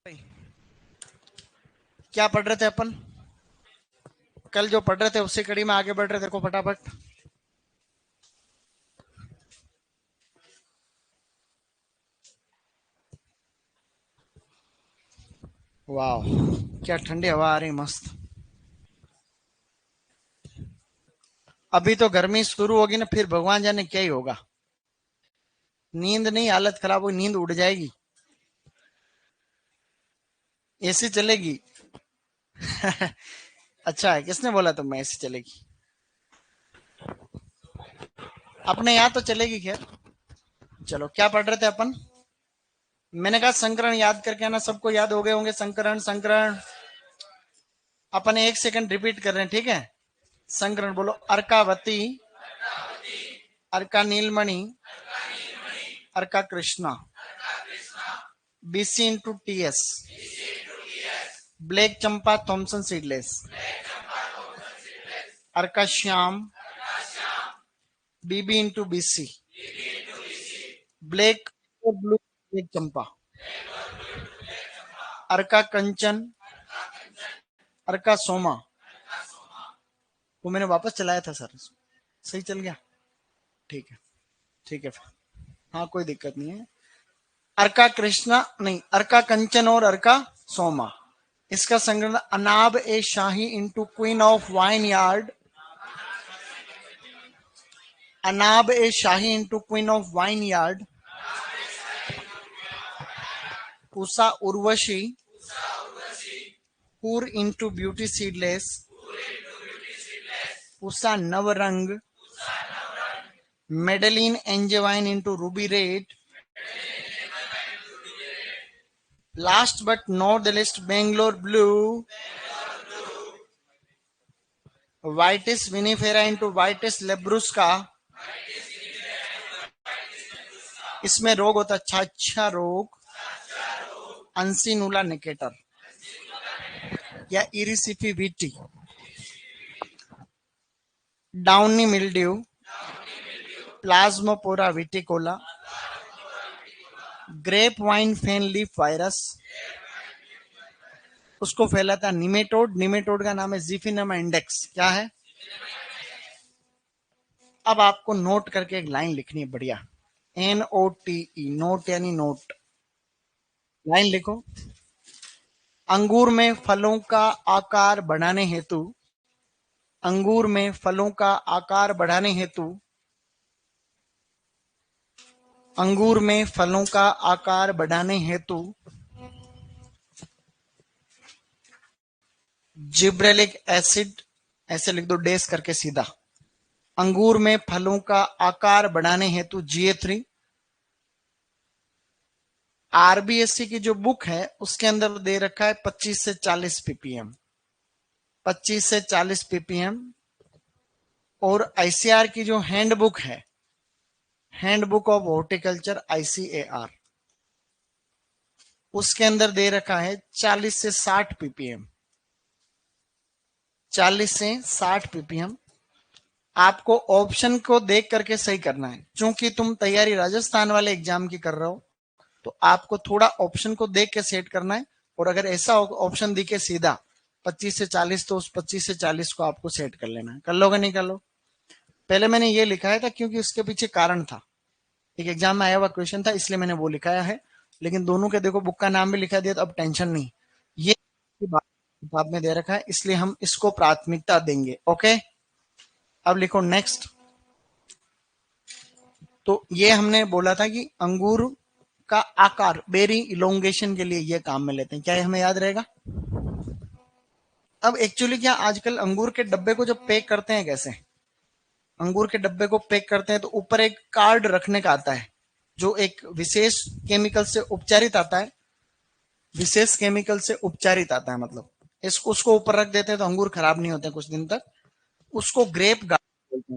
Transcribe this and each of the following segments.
क्या पढ़ रहे थे अपन? कल जो पढ़ रहे थे उसी कड़ी में आगे बढ़ रहे थे। देखो फटाफट। वाह, क्या ठंडी हवा आ रही, मस्त। अभी तो गर्मी शुरू होगी ना, फिर भगवान जाने क्या ही होगा। नींद नहीं, हालत खराब होगी, नींद उड़ जाएगी। एसी चलेगी। अच्छा है, किसने बोला तुम एसी चलेगी? अपने यहाँ तो चलेगी खैर। चलो, क्या पढ़ रहे थे अपन? मैंने कहा संकरण याद करके आना। सबको याद हो गए होंगे संकरण। संकरण अपन 1 सेकंड रिपीट कर रहे हैं, ठीक है? संकरण बोलो। Arkavati, Arka Neelmani, Arka Krishna, BC into T S, black Champa Thompson seedless, Arka Shyam, BB into BC, black और ब्लू ब्लैक चंपा, अर्का कंचन, अर्का सोमा। वो मैंने वापस चलाया था सर, सही चल गया? ठीक है, ठीक है फिर। हाँ, कोई दिक्कत नहीं है। अर्का कृष्णा नहीं, अर्का कंचन और अर्का सोमा। इसका संग्रह Anab e Shahi into queen of vineyard, Anab e Shahi into queen of vineyard, Usha Urvashi, हुर into beauty seedless, Usha Navrang, Madeleine Angevine into ruby red, last but not the list Bangalore blue, Vitis vinifera into Vitis labrusca. इसमें रोग होता है छाछा रोग, अंसिनुला निकेटर या Erysiphe वीटी, downy mildew, Plasmopara viticola, grapevine fan leaf virus. उसको फैलाता है निमेटोड। निमेटोड का नाम है जीफिनमा इंडेक्स। क्या है? अब आपको नोट करके एक लाइन लिखनी है, बढ़िया। NOTE, नोट यानी नोट। लाइन लिखो। अंगूर में फलों का आकार बढ़ाने हेतु, अंगूर में फलों का आकार बढ़ाने हेतु, अंगूर में फलों का आकार बढ़ाने हेतु जिब्रेलिक एसिड, ऐसे लिख दो डेस करके सीधा। अंगूर में फलों का आकार बढ़ाने हेतु GA3। आरबीएससी की जो बुक है उसके अंदर दे रखा है 25 से 40 पीपीएम, 25 से 40 पीपीएम। और आईसीआर की जो हैंडबुक है, हैंडबुक ऑफ हॉर्टिकल्चर ICAR, उसके अंदर दे रखा है 40 से 60 पीपीएम, 40 से 60 पीपीएम। आपको ऑप्शन को देख करके सही करना है। क्योंकि तुम तैयारी राजस्थान वाले एग्जाम की कर रहे हो, तो आपको थोड़ा ऑप्शन को देख के सेट करना है। और अगर ऐसा ऑप्शन दिखे सीधा 25 से 40, तो उस 25 से 40 को आपको सेट कर लेना है। कर लोगे नहीं कर लो? पहले मैंने ये लिखाया था क्योंकि उसके पीछे कारण था, एक एग्जाम में आया हुआ क्वेश्चन था, इसलिए मैंने वो लिखाया है। लेकिन दोनों के देखो बुक का नाम भी लिखा दिया, तो अब टेंशन नहीं। ये किताब में दे रखा है, इसलिए हम इसको प्राथमिकता देंगे। ओके, अब लिखो नेक्स्ट। तो ये हमने बोला था कि अंगूर का आकार बेरी इलोंगेशन के लिए ये काम में लेते हैं। क्या ये हमें याद रहेगा? अब एक्चुअली क्या, आजकल अंगूर के डब्बे को जब पैक करते हैं, कैसे अंगूर के डब्बे को पैक करते हैं, तो ऊपर एक कार्ड रखने का आता है, जो एक विशेष केमिकल से उपचारित आता है। विशेष केमिकल से उपचारित आता है, मतलब इसको उसको ऊपर रख देते हैं तो अंगूर खराब नहीं होते कुछ दिन तक। उसको ग्रेप गार्ड बोलते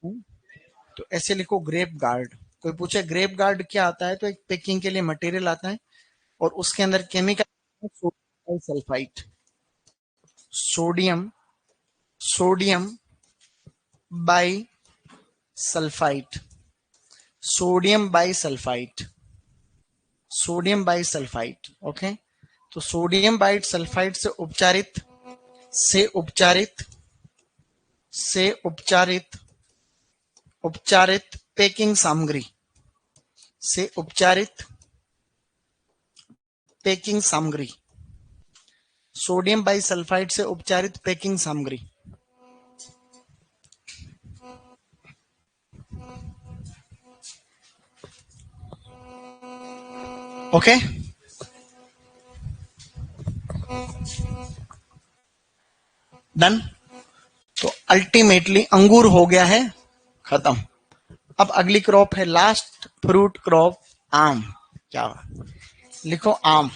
हैं। तो ऐसे लिखो ग्रेप गार्ड। कोई पूछे ग्रेप गार्ड क्या आता है, तो एक पैकिंग के लिए मटेरियल आता है और उसके अंदर chemical sulphite, sodium, sodium by sulphite, sodium by sulphite, sodium by sulphite. Okay, तो सोडियम बाइट सल्फाइड से उपचारित उपचारित पैकिंग सामग्री से उपचारित पैकिंग सामग्री, सोडियम बाइसल्फाइड से उपचारित पैकिंग सामग्री। Okay, done. तो अल्टीमेटली अंगूर हो गया है खत्म। अब अगली क्रॉप है लास्ट फ्रूट क्रॉप, आम। क्या लिखो? आम।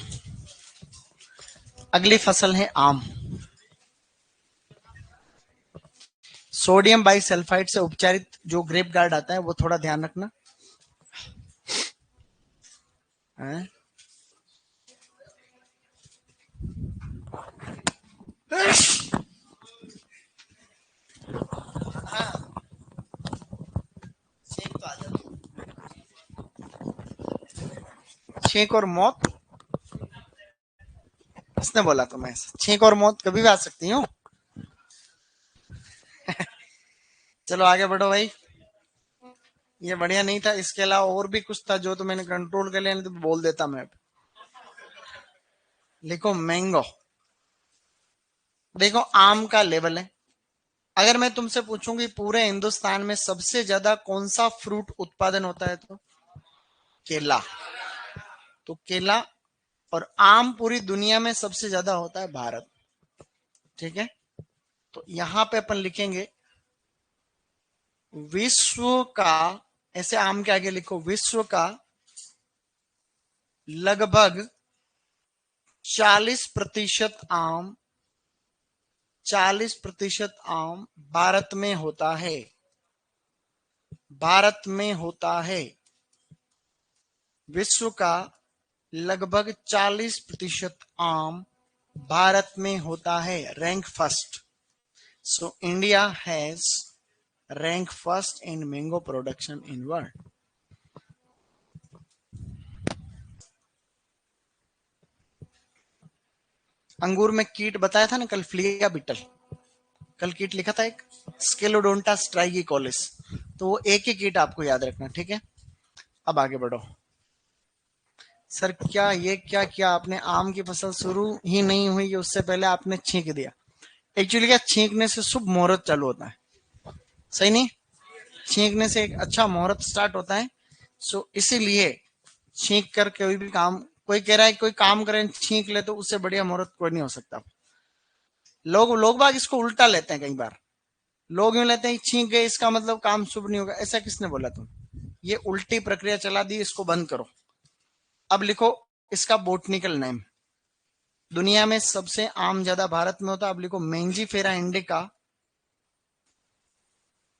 अगली फसल है आम। सोडियम बाइसल्फाइड से उपचारित जो ग्रेप गार्ड आता है वो थोड़ा ध्यान रखना है? छींक और मौत, किसने बोला तुम्हें? छींक और मौत कभी भी आ सकती हूँ। चलो आगे बढ़ो भाई, ये बढ़िया नहीं था। इसके अलावा और भी कुछ था जो तो मैंने कंट्रोल कर लिया, नहीं तो बोल देता मैं। लिखो मैंगो। देखो आम का लेवल है। अगर मैं तुमसे पूछूंगी पूरे हिंदुस्तान में सबसे ज्यादा कौन सा फ्रूट उत्पादन होता है, तो केला। तो केला और आम पूरी दुनिया में सबसे ज्यादा होता है भारत। ठीक है, तो यहां पे अपन लिखेंगे विश्व का, ऐसे आम के आगे लिखो विश्व का लगभग 40% आम, 40% आम भारत में होता है। भारत में होता है। विश्व का लगभग 40% आम भारत में होता है। Rank first. So India has rank first in mango production in world. अंगूर में कीट बताया था ना कल, फ्लिया बीटल। कल कीट लिखा था एक, स्केलोडोंटा स्ट्राइगिकोलिस। तो वो एक ही कीट आपको याद रखना, ठीक है। अब आगे बढ़ो। सर क्या ये क्या किया आपने? आम की फसल शुरू ही नहीं हुई कि उससे पहले आपने छींक दिया। एक्चुअली क्या, छींकने से शुभ मुहूर्त चालू होता है, सही नहीं? छींकने से एक अच्छा मुहूर्त स्टार्ट होता है। सो इसीलिए छींक कर कोई भी काम, कोई कह रहा है कोई काम करें छींक ले तो उससे बढ़िया मुहूर्त कोई नहीं हो सकता। लोग लोग बाग इसको उल्टा लेते हैं। कई बार लोग यूं लेते हैं छींक गए इसका मतलब काम शुभ नहीं होगा। ऐसा किसने बोला? तुम ये उल्टी प्रक्रिया चला दी, इसको बंद करो। अब लिखो इसका बोटनिकल नेम। दुनिया में सबसे आम ज्यादा भारत में होता है। अब लिखो मेंजीफेरा इंडिका।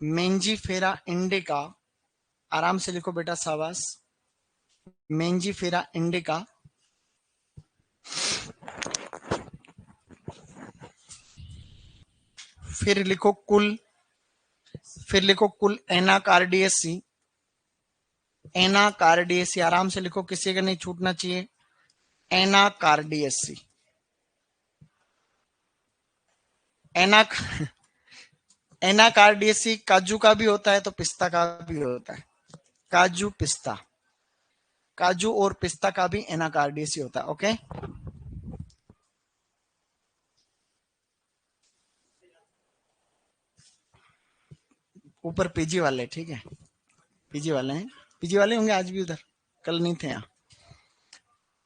मेंजीफेरा इंडिका, आराम से लिखो बेटा, शाबाश। Mangifera indica. फिर लिखो कुल, फिर लिखो कुल एनाकार्डियसी। एनाकार्डियसी आराम से लिखो, किसी का नहीं छूटना चाहिए। एनाकार्डियसी। एना एनाकार्डियसी काजू का भी होता है तो पिस्ता का भी होता है। काजू पिस्ता, काजू और पिस्ता का भी एनाकार्डियसी होता है। ओके, ऊपर पीजी वाले, ठीक है, पीजी वाले हैं। पीजी वाले होंगे आज भी उधर, कल नहीं थे यहाँ।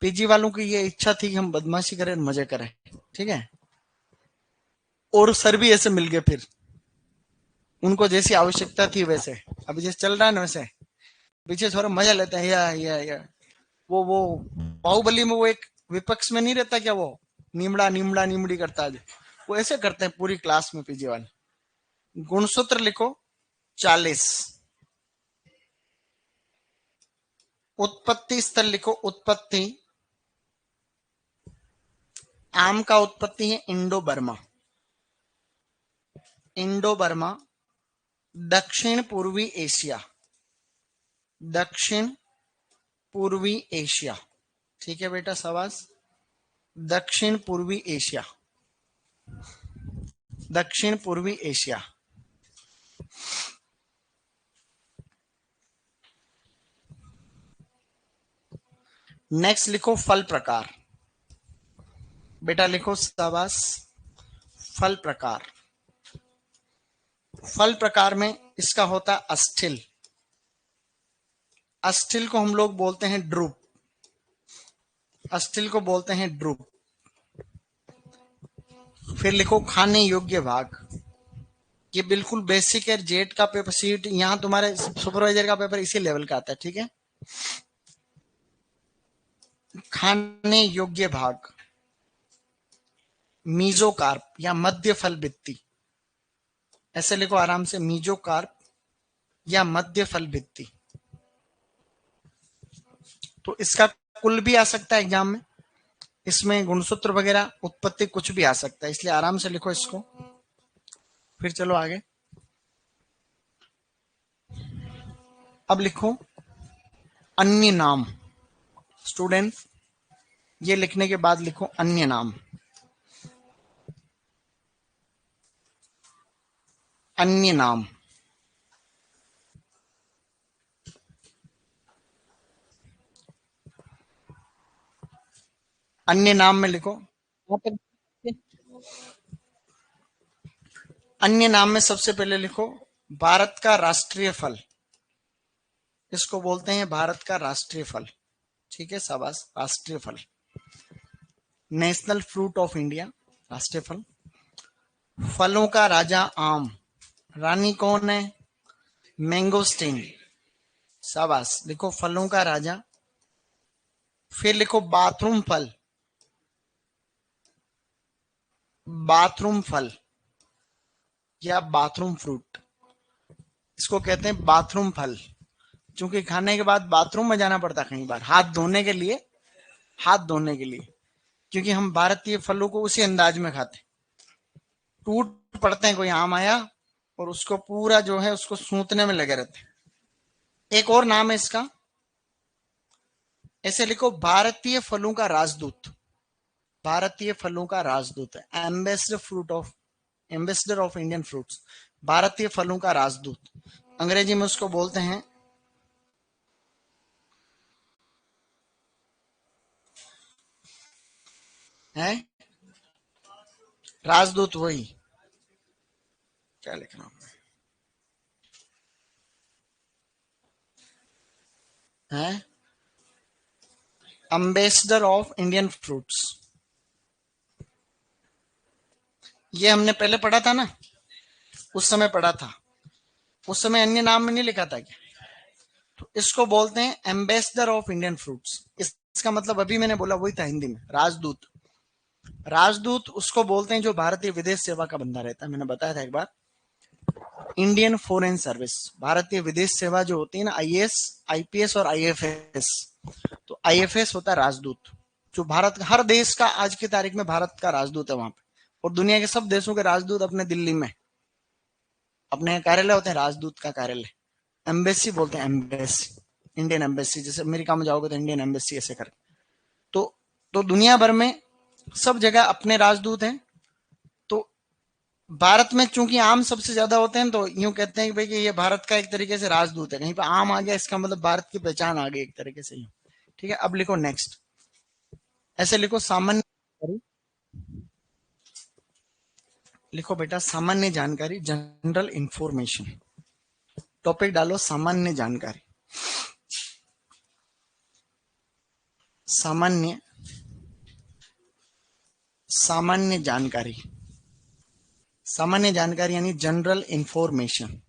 पीजी वालों की ये इच्छा थी कि हम बदमाशी करें, मजे करें, ठीक है। और सर भी ऐसे मिल गए फिर, उनको जैसी आवश्यकता थी वैसे। अभी जैसे चल रहा है ना वैसे पीछे थोड़ा मजा लेते हैं। या वो बाहुबली में वो एक विपक्ष में नहीं रहता क्या, वो निमड़ा निमड़ा निमड़ी करता है, वो ऐसे करते हैं पूरी क्लास में पीजी वाले। गुणसूत्र लिखो 40। उत्पत्ति स्थल लिखो उत्पत्ति। आम का उत्पत्ति है इंडो बर्मा। इंडो बर्मा, दक्षिण पूर्वी एशिया। दक्षिण पूर्वी एशिया, ठीक है बेटा, शाबाश। दक्षिण पूर्वी एशिया, दक्षिण पूर्वी एशिया। नेक्स्ट लिखो फल प्रकार। बेटा लिखो शाबाश, फल प्रकार। फल प्रकार में इसका होता है अस्थिल। अस्थिल को हम लोग बोलते हैं ड्रूप, अस्थिल को बोलते हैं ड्रूप। फिर लिखो खाने योग्य भाग। ये बिल्कुल बेसिक है, जेट का पेपर सीट, यहां तुम्हारे सुपरवाइजर का पेपर इसी लेवल का आता है, ठीक है। खाने योग्य भाग, मीजोकार्प या मध्य फल भित्ति, ऐसे लिखो आराम से, मीजोकार्प या मध्य फल भित्ति। तो इसका कुल भी आ सकता है एग्जाम में, इसमें गुणसूत्र वगैरह उत्पत्ति कुछ भी आ सकता है, इसलिए आराम से लिखो इसको। फिर चलो आगे। अब लिखो अन्य नाम। स्टूडेंट ये लिखने के बाद लिखो अन्य नाम। अन्य नाम, अन्य नाम में लिखो, अन्य नाम में सबसे पहले लिखो भारत का राष्ट्रीय फल, इसको बोलते हैं भारत का राष्ट्रीय फल, ठीक है, शाबाश, राष्ट्रीय फल। नेशनल फ्रूट ऑफ इंडिया, राष्ट्रीय फल। फलों का राजा आम, रानी कौन है? मैंगोस्टीन, शाबाश, लिखो फलों का राजा। फिर लिखो बाथरूम फल, बाथरूम फल या बाथरूम फ्रूट, इसको कहते हैं बाथरूम फल, क्योंकि खाने के बाद बाथरूम में जाना पड़ता है कई बार हाथ धोने के लिए, हाथ धोने के लिए, क्योंकि हम भारतीय फलों को उसी अंदाज में खाते, टूट पड़ते हैं, कोई आम आया और उसको पूरा जो है उसको सूंतने में लगे रहते हैं। एक और नाम है इसका, ऐसे लिखो भारतीय फलों का राजदूत, भारतीय फलों का राजदूत है, ambassador fruit of, ambassador of Indian fruits, भारतीय फलों का राजदूत। अंग्रेजी में उसको बोलते हैं है राजदूत, वही क्या लिख रहा हूं है, एम्बेसडर ऑफ इंडियन फ्रूट्स। ये हमने पहले पढ़ा था ना, उस समय पढ़ा था, उस समय अन्य नाम में नहीं लिखा था क्या? तो इसको बोलते हैं एम्बेसडर ऑफ इंडियन फ्रूट्स। इसका मतलब अभी मैंने बोला वही था हिंदी में, राजदूत। राजदूत उसको बोलते हैं जो भारतीय विदेश सेवा का बंदा रहता है, मैंने बताया था एक बार, इंडियन फॉरेन सर्विस, भारतीय विदेश सेवा जो होती है ना, आईएएस, आईपीएस और आईएफएस, तो आईएफएस होता है राजदूत, जो भारत हर देश का आज की तारीख में भारत का राजदूत है वहां पे, और दुनिया के सब देशों के राजदूत अपने दिल्ली में अपने कार्यालय होते हैं, राजदूत का कार्यालय, एम्बेसी बोलते हैं, एम्बेसी, इंडियन एम्बेसी, जैसे अमेरिका में जाओगे तो इंडियन एम्बेसी ऐसे कर। तो तो दुनिया भर में सब जगह अपने राजदूत हैं। तो भारत में चूंकि आम सबसे ज्यादा होते हैं, तो यूं कहते हैं कि भाई कि ये भारत का एक तरीके से राजदूत है, कहीं पर आम आ गया इसका मतलब भारत की पहचान आ गई एक तरीके से, यूं, ठीक है। अब लिखो नेक्स्ट, ऐसे लिखो सामान्य, लिखो बेटा सामान्य जानकारी, जनरल इंफॉर्मेशन, टॉपिक डालो सामान्य जानकारी, सामान्य, सामान्य जानकारी, सामान्य जानकारी यानी जनरल इंफॉर्मेशन।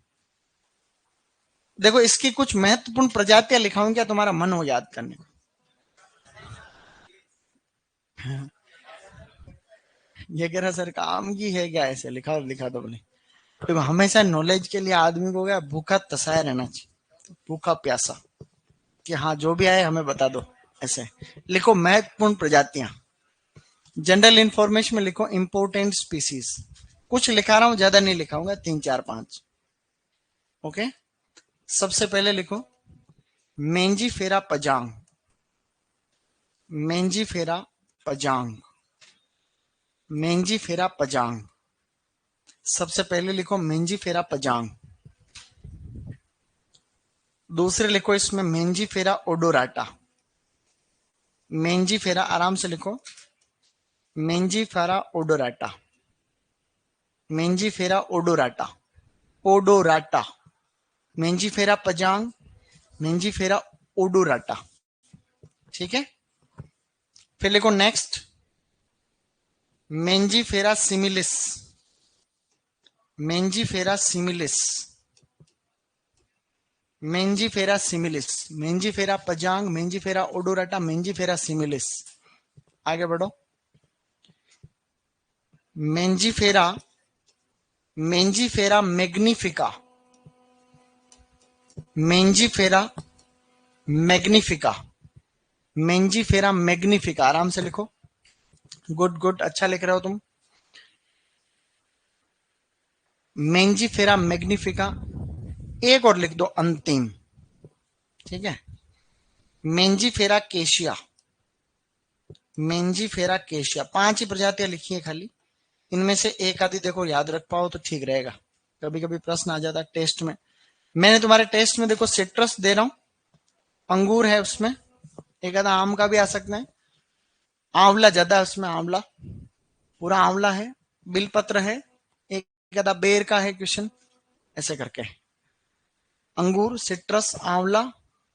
देखो इसकी कुछ महत्वपूर्ण प्रजातियां लिखाऊं, क्या तुम्हारा मन हो याद करने को? ये कह रहा सर काम की है क्या, ऐसे लिखा, लिखा दो बोले। तो हमेशा नॉलेज के लिए आदमी को क्या भूखा तसाया रहना चाहिए, भूखा प्यासा, कि हाँ जो भी आए हमें बता दो, ऐसे लिखो महत्वपूर्ण प्रजातियां। जनरल इंफॉर्मेशन में लिखो इंपोर्टेंट स्पीसीज, कुछ लिखा रहा हूं, ज्यादा नहीं लिखाऊंगा, 3 4 5, ओके। सबसे पहले लिखो मेंजी फेरा पजांग, मेंजी फेरा पजांग, मेंजीफेरा पजांग। सबसे पहले लिखो मेंजीफेरा पजांग। दूसरे लिखो इसमें मेंजीफेरा ओडोराटा। मेंजीफेरा, आराम से लिखो, Mangifera odorata, Mangifera odorata, odorata, Mangifera पजांग, Mangifera odorata. ठीक है, फिर लिखो next Mangifera सिमिलिस, Mangifera सिमिलिस, Mangifera सिमिलिस, Mangifera पजांग, Mangifera odorata, Mangifera सिमिलिस। आगे बढ़ो। Mangifera, Mangifera मैग्निफिका, Mangifera मैग्निफिका, Mangifera मैग्निफिका। आराम से लिखो, गुड गुड, अच्छा लिख रहे हो तुम। मेंजीफेरा मैग्निफिका। एक और लिख दो अंतिम, ठीक है, मेंजीफेरा केशिया, मेंजीफेरा केशिया। 5 ही प्रजातियां लिखी है खाली, इनमें से एक आधी देखो याद रख पाओ तो ठीक रहेगा। कभी कभी प्रश्न आ जाता है टेस्ट में। मैंने तुम्हारे टेस्ट में देखो सिट्रस दे रहा हूं, अंगूर है उसमें, एक आधा आम का भी आ सकता है, आंवला ज्यादा है उसमें, आंवला पूरा आंवला है, बिलपत्र है, एक आधा बेर का है क्वेश्चन, ऐसे करके अंगूर, सिट्रस, आंवला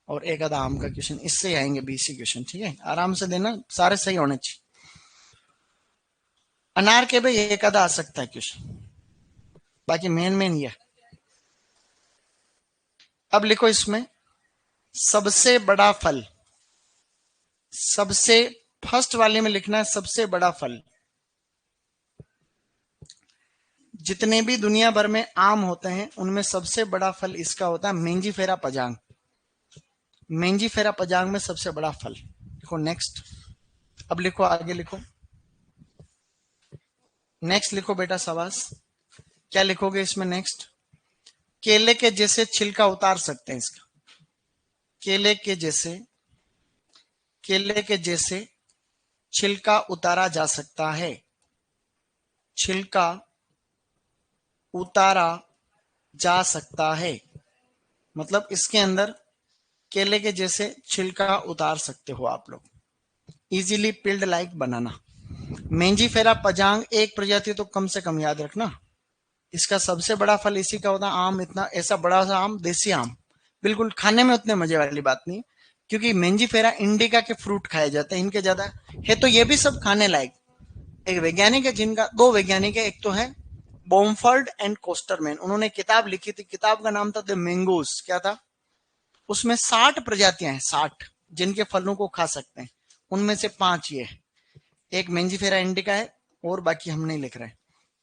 और एक आधा आम का क्वेश्चन, इससे आएंगे 20 क्वेश्चन। ठीक है, आराम से देना, सारे सही होने चाहिए। अनार के भी एक आधा आ सकता है क्वेश्चन, बाकी मेन मेन ये। अब लिखो इसमें सबसे बड़ा फल, सबसे फर्स्ट वाले में लिखना है सबसे बड़ा फल। जितने भी दुनिया भर में आम होते हैं उनमें सबसे बड़ा फल इसका होता है मेंजीफेरा पजांग, मेंजीफेरा पजांग में सबसे बड़ा फल। लिखो नेक्स्ट। अब लिखो आगे, लिखो नेक्स्ट, लिखो बेटा शाबाश। क्या लिखोगे इसमें नेक्स्ट? केले के जैसे छिलका उतार सकते हैं इसका, केले के जैसे, केले के जैसे छिलका उतारा जा सकता है, छिलका उतारा जा सकता है, मतलब इसके अंदर केले के जैसे छिलका उतार सकते हो आप लोग, इजीली पिल्ड लाइक बनाना। मेंजीफेरा पजांग एक प्रजाति तो कम से कम याद रखना। इसका सबसे बड़ा फल इसी का होता है आम, इतना ऐसा बड़ा सा आम, देसी आम, बिल्कुल खाने में उतने मजे वाली बात नहीं, क्योंकि मेंजीफेरा इंडिका के फ्रूट खाए जाते हैं इनके ज्यादा है, तो ये भी सब खाने लायक। एक वैज्ञानिक है जिनका, दो वैज्ञानिक है, एक तो है बॉम्फर्ड एंड कोस्टरमैन, उन्होंने किताब लिखी थी, किताब का नाम था द मैंगोस। क्या था उसमें? 60 प्रजातियां हैं, 60 जिनके फलों को खा सकते हैं, उनमें से 5 ये है, एक मेंजीफेरा इंडिका है और बाकी हम नहीं लिख रहे।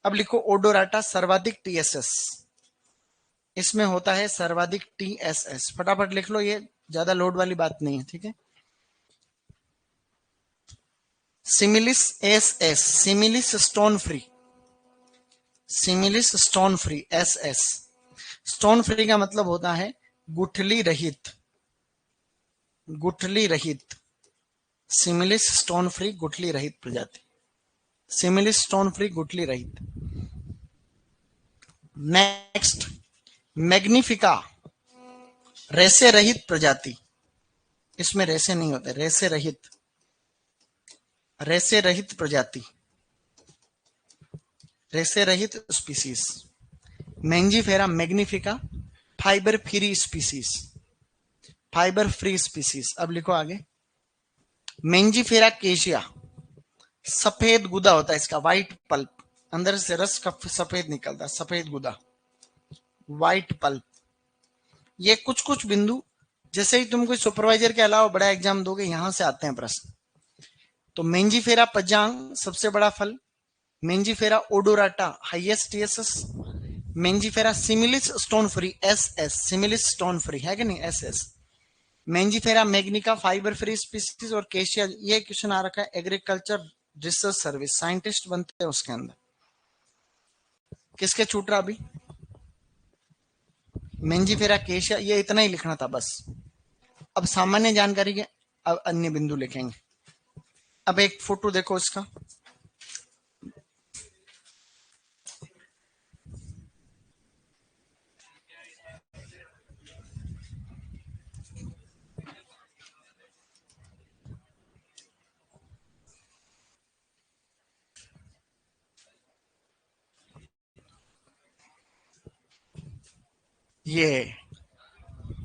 अब लिखो ओडोराटा सर्वाधिक टीएसएस, इसमें होता है सर्वाधिक टीएसएस, फटाफट लिख लो, ये ज्यादा लोड वाली बात नहीं है। ठीक है, similis S S, similis stone free, similis stone free S S, stone free का मतलब होता है गुठली रहित, गुठली रहित, सिमिलिस स्टोन फ्री गुठली रहित प्रजाति, सिमिलिस स्टोन फ्री गुठली रहित। नेक्स्ट मैग्निफिका रेसे रहित प्रजाति, इसमें रेसे नहीं होते, रेसे रहित, रेसे रहित प्रजाति, रेसे रहित species. Mangifera magnifica fibre free species, fibre free species. अब लिखो आगे, मेंजीफेरा केशिया सफेद गुदा होता है इसका, व्हाइट पल्प, अंदर से रस का सफेद निकलता है, सफेद गुदा, व्हाइट पल्प। ये कुछ कुछ बिंदु, जैसे ही तुम कोई सुपरवाइजर के अलावा बड़ा एग्जाम दोगे यहां से आते हैं प्रश्न। तो मेंजीफेरा पजांग सबसे बड़ा फल, Mangifera odorata highest TSS, Mangifera similis stone free S S, similis stone free है कि नहीं S S, Mangifera magnifica fibre free species, और केशिया। ये क्वेश्चन आ रखा है एग्रीकल्चर रिसर्च सर्विस, साइंटिस्ट बनते हैं उसके अंदर। किसके छूट रहा अभी? मेंजीफेरा केशिया, ये इतना ही लिखना था बस। अब सामान्य जानकारी के अब अन्य बिंदु लिखेंगे। अब एक फोटो देखो इसका, ये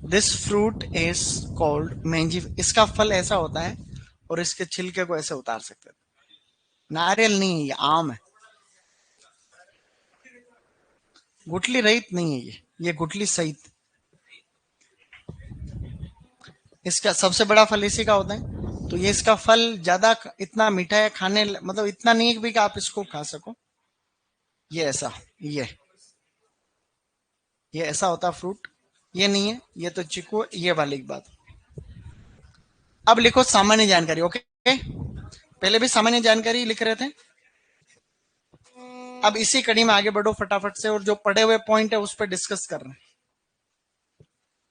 दिस फ्रूट इज कॉल्ड मैंजी। इसका फल ऐसा होता है और इसके छिलके को ऐसे उतार सकते हैं। नारियल नहीं है, ये आम है। गुठली रहित नहीं है ये गुठली सहित। इसका सबसे बड़ा फल इसी का होता है। तो ये इसका फल ज्यादा इतना मीठा है, खाने मतलब इतना नहीं है भी कि आप इसको खा सको। ये ऐसा, ये ऐसा होता फ्रूट। ये नहीं है, ये तो चिकू, ये वाली बात। अब लिखो सामान्य जानकारी। ओके, पहले भी सामान्य जानकारी लिख रहे थे। अब इसी कड़ी में आगे बढ़ो फटाफट से, और जो पढ़े हुए पॉइंट है उस पर डिस्कस कर रहे हैं।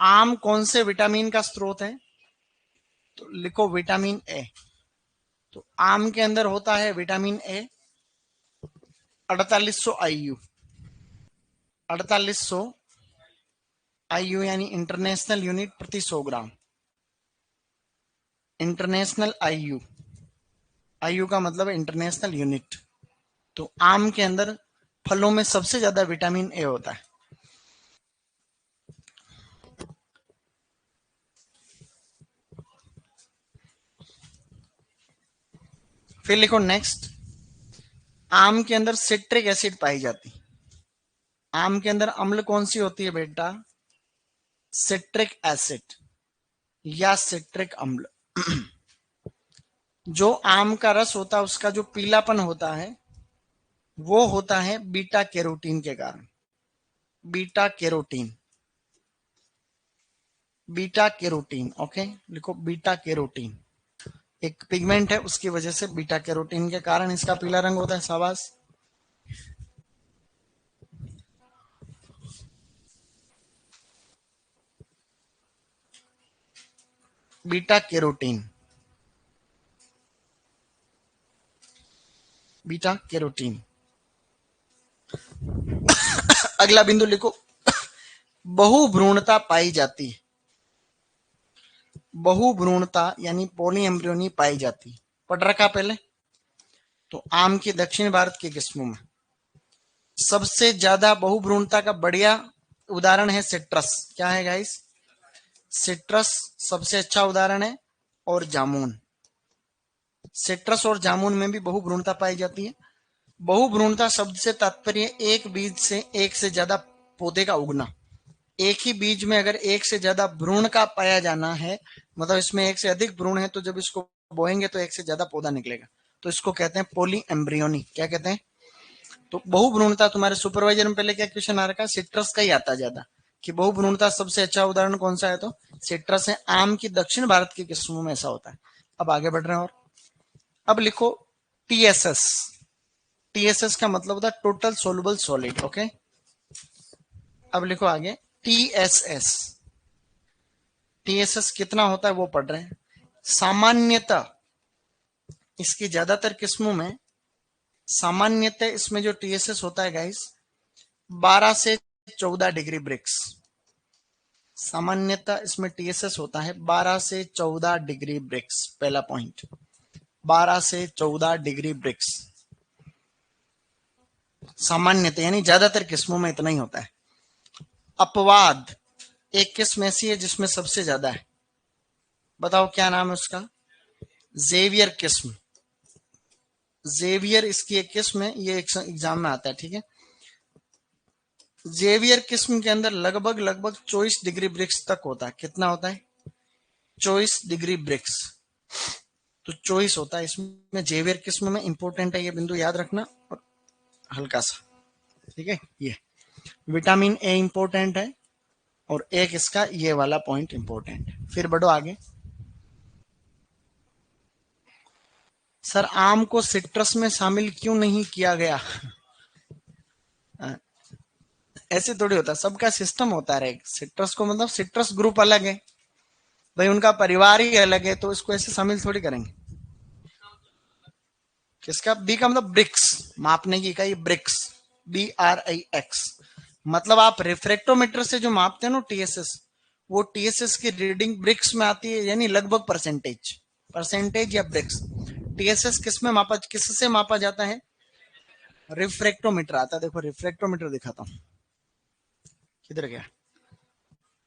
आम कौन से विटामिन का स्रोत है? तो लिखो विटामिन ए। तो आम के अंदर होता है विटामिन ए 4800 IU। 4800 IU यानी इंटरनेशनल यूनिट प्रति 100 ग्राम। इंटरनेशनल IU, IU का मतलब है इंटरनेशनल यूनिट। तो आम के अंदर फलों में सबसे ज्यादा विटामिन ए होता है। फिर लिखो नेक्स्ट, आम के अंदर सिट्रिक एसिड पाई जाती। आम के अंदर अम्ल कौन सी होती है बेटा? सिट्रिक एसिड या सिट्रिक अम्ल। जो आम का रस होता है उसका जो पीलापन होता है वो होता है बीटा कैरोटीन के कारण। Beta carotene, beta carotene. Okay, लिखो बीटा कैरोटीन एक पिगमेंट है, उसकी वजह से बीटा कैरोटीन के कारण इसका पीला रंग होता है। शाबाश। Beta carotene, beta carotene. अगला बिंदु लिखो, बहुभ्रूणता पाई जाती है। बहुभ्रूणता यानी पॉली एम्ब्रियोनी पाई जाती। पढ़ रखा पहले। तो आम की दक्षिण भारत की किस्मों में सबसे ज्यादा बहुभ्रूणता का बढ़िया उदाहरण है सिट्रस। क्या है गाइस? सिट्रस सबसे अच्छा उदाहरण है। और जामुन, सिट्रस और जामुन में भी बहुभ्रूणता पाई जाती है। बहुभ्रूणता शब्द से तात्पर्य एक बीज से एक से ज्यादा पौधे का उगना। एक ही बीज में अगर एक से ज्यादा भ्रूण का पाया जाना है, मतलब इसमें एक से अधिक भ्रूण है, तो जब इसको बोएंगे तो एक से ज्यादा पौधा निकलेगा। तो इसको कहते हैं पॉली एम्ब्रियोनी। क्या कहते हैं? तो बहुभ्रूणता, तुम्हारे सुपरवाइजर में पहले क्या क्वेश्चन आ रखा है? सिट्रस का ही आता ज्यादा कि बहुभ्रूणता सबसे अच्छा उदाहरण कौन सा है? तो सिट्रस है। आम की दक्षिण भारत की किस्मों में ऐसा होता है। अब आगे बढ़ रहे हैं। और अब लिखो TSS। TSS का मतलब होता है टोटल सोलुबल सॉलिड। ओके, अब लिखो आगे TSS। TSS कितना होता है वो पढ़ रहे हैं। सामान्यतः इसकी ज्यादातर किस्मों में, सामान्यतः इसमें जो TSS होता है गाइस 12 से 14 डिग्री ब्रिक्स। सामान्यतः इसमें TSS होता है 12 से 14 डिग्री ब्रिक्स। पहला पॉइंट, 12 से 14 डिग्री ब्रिक्स सामान्यतः, यानी ज्यादातर किस्मों में इतना ही होता है। अपवाद, एक किस्म ऐसी है जिसमें सबसे ज्यादा है। बताओ क्या नाम है उसका? जेवियर किस्म। जेवियर इसकी एक किस्म है, ये एग्जाम में आता है। ठीक है, जेवियर किस्म के अंदर लगभग 24 डिग्री ब्रिक्स तक होता है। कितना होता है? 24 डिग्री ब्रिक्स। तो 24 होता है इसमें जेवियर किस्म में। इंपॉर्टेंट है ये बिंदु, याद रखना। और हल्का सा, ठीक है, ये विटामिन ए इंपॉर्टेंट है, और एक इसका ये वाला पॉइंट इंपॉर्टेंट है। फिर बढ़ो आगे। सर आम को सिट्रस में शामिल क्यों नहीं किया गया? ऐसे थोड़ी होता, सबका सिस्टम होता है। सिट्रस को मतलब सिट्रस ग्रुप अलग है भाई, उनका परिवार ही अलग है, तो इसको ऐसे शामिल थोड़ी करेंगे। किसका? बी का मतलब ब्रिक्स, मापने की इकाई ब्रिक्स, BRIX। मतलब आप रिफ्रेक्टोमीटर से जो मापते हैं ना TSS, वो TSS की रीडिंग ब्रिक्स में आती है, यानी लगभग परसेंटेज, परसेंटेज या ब्रिक्स। TSS किस में मापा, किससे मापा जाता है? रिफ्रेक्टोमीटर आता है। देखो रिफ्रेक्टोमीटर दिखाता हूं, किधर गया?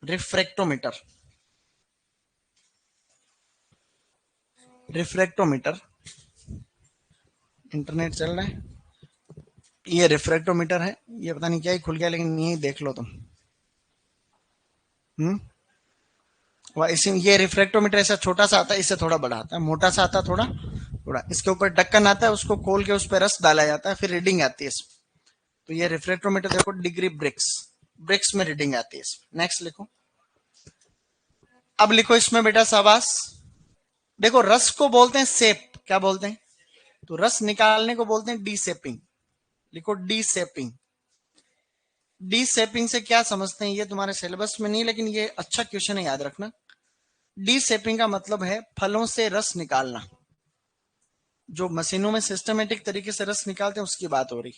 रिफ्रैक्टोमीटर, रिफ्रैक्टोमीटर, इंटरनेट चल रहा है, ये रिफ्रैक्टोमीटर है, ये पता नहीं क्या ही खुल गया, लेकिन यही देख लो तुम। इसी ये रिफ्रैक्टोमीटर ऐसा छोटा सा आता है, इससे थोड़ा बड़ा आता है, मोटा सा आता है थोड़ा थोड़ा, इसके ऊपर ढक्कन आता है, उसको खोल के उस पर रस डाला जाता है, फिर रीडिंग आती है इसमें। तो ये रिफ्रैक्टोमीटर देखो, डिग्री ब्रिक्स, ब्रिक्स में रीडिंग आती है इसमें। नेक्स्ट लिखो, अब लिखो इसमें बेटा शाबाश। देखो रस को बोलते हैं सेप, क्या बोलते हैं, तो रस निकालने को बोलते हैं डी सेपिंग। लिखो डी सेपिंग। डी सेपिंग से क्या समझते हैं, ये तुम्हारे सिलेबस में नहीं, लेकिन ये अच्छा क्वेश्चन है, याद रखना। डी सेपिंग का मतलब है फलों से रस निकालना, जो मशीनों में सिस्टमेटिक तरीके से रस निकालते हैं उसकी बात हो रही।